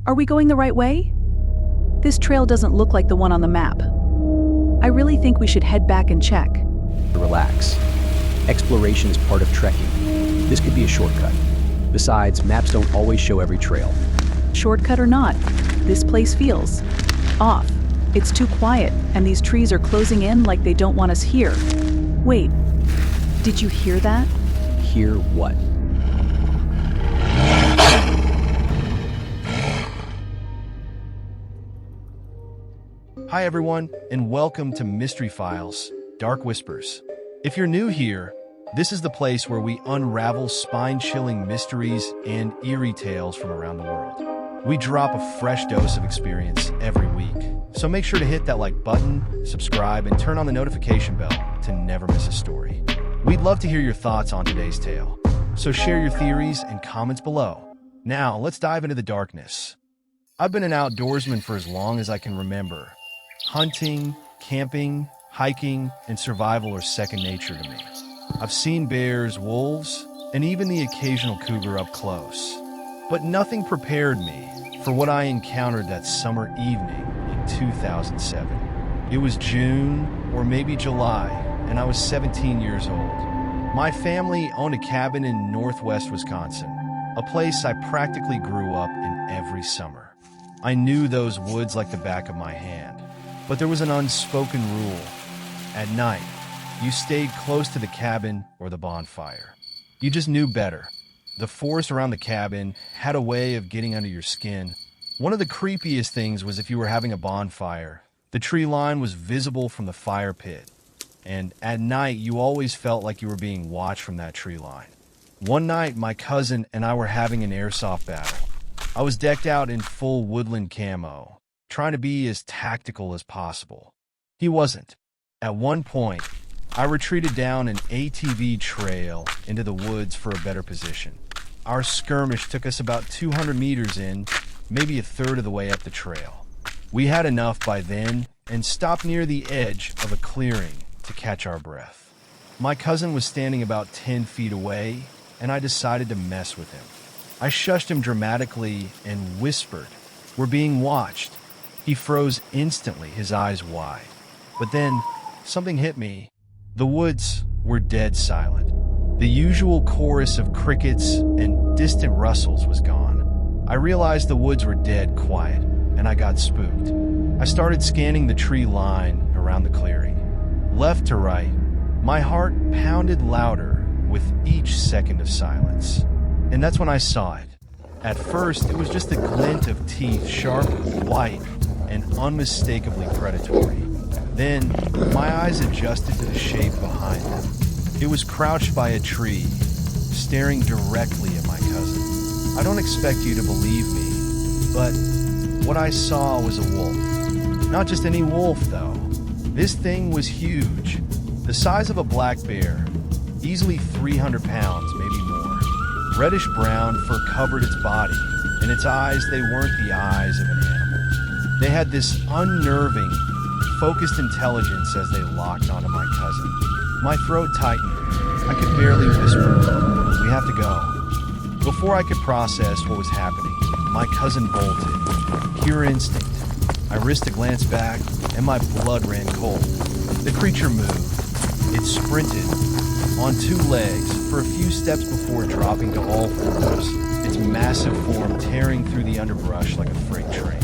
Are we going the right way? This trail doesn't look like the one on the map. I really think we should head back and check. Relax. Exploration is part of trekking. This could be a shortcut. Besides, maps don't always show every trail. Shortcut or not, this place feels off. It's too quiet, and these trees are closing in like they don't want us here. Wait, did you hear that? Hear what? Hi everyone, and welcome to Mystery Files, Dark Whispers. If you're new here, this is the place where we unravel spine-chilling mysteries and eerie tales from around the world. We drop a fresh dose of experience every week, so make sure to hit that like button, subscribe, and turn on the notification bell to never miss a story. We'd love to hear your thoughts on today's tale, so share your theories and comments below. Now, let's dive into the darkness. I've been an outdoorsman for as long as I can remember. Hunting, camping, hiking, and survival are second nature to me. I've seen bears, wolves, and even the occasional cougar up close. But nothing prepared me for what I encountered that summer evening in 2007. It was June or maybe July, and I was 17 years old. My family owned a cabin in northwest Wisconsin, a place I practically grew up in every summer. I knew those woods like the back of my hand. But there was an unspoken rule. At night, you stayed close to the cabin or the bonfire. You just knew better. The forest around the cabin had a way of getting under your skin. One of the creepiest things was if you were having a bonfire, the tree line was visible from the fire pit. And at night, you always felt like you were being watched from that tree line. One night, my cousin and I were having an airsoft battle. I was decked out in full woodland camo, trying to be as tactical as possible. He wasn't. At one point, I retreated down an ATV trail into the woods for a better position. Our skirmish took us about 200 meters in, maybe a third of the way up the trail. We had enough by then and stopped near the edge of a clearing to catch our breath. My cousin was standing about 10 feet away, and I decided to mess with him. I shushed him dramatically and whispered, "We're being watched." He froze instantly, his eyes wide. But then, something hit me. The woods were dead silent. The usual chorus of crickets and distant rustles was gone. I realized the woods were dead quiet, and I got spooked. I started scanning the tree line around the clearing. Left to right, my heart pounded louder with each second of silence. And that's when I saw it. At first, it was just a glint of teeth, sharp, white, and unmistakably predatory. Then, my eyes adjusted to the shape behind them. It was crouched by a tree, staring directly at my cousin. I don't expect you to believe me, but what I saw was a wolf. Not just any wolf, though. This thing was huge, the size of a black bear, easily 300 pounds, maybe more. Reddish-brown fur covered its body, and its eyes, they weren't the eyes of an animal. They had this unnerving, focused intelligence as they locked onto my cousin. My throat tightened. I could barely whisper, "We have to go." Before I could process what was happening, my cousin bolted. Pure instinct. I risked a glance back, and my blood ran cold. The creature moved. It sprinted on two legs for a few steps before dropping to all fours, its massive form tearing through the underbrush like a freight train.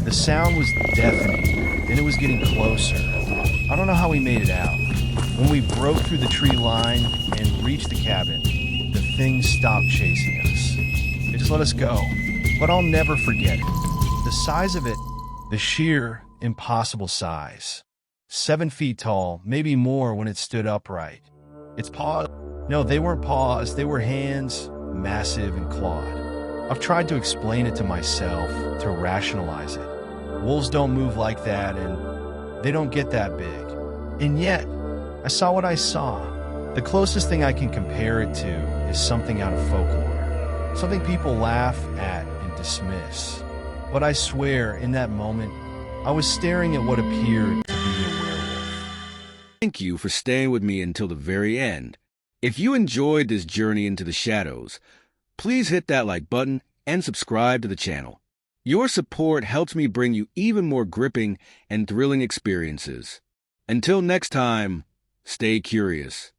The sound was deafening, and it was getting closer. I don't know how we made it out. When we broke through the tree line and reached the cabin, the thing stopped chasing us. It just let us go, but I'll never forget it. The size of it, the sheer, impossible size. 7 feet tall, maybe more when it stood upright. Its paws, no, they weren't paws, they were hands, massive and clawed. I've tried to explain it to myself, to rationalize it. Wolves don't move like that, and they don't get that big. And yet, I saw what I saw. The closest thing I can compare it to is something out of folklore. Something people laugh at and dismiss. But I swear, in that moment, I was staring at what appeared to be a werewolf. Thank you for staying with me until the very end. If you enjoyed this journey into the shadows, please hit that like button and subscribe to the channel. Your support helps me bring you even more gripping and thrilling experiences. Until next time, stay curious.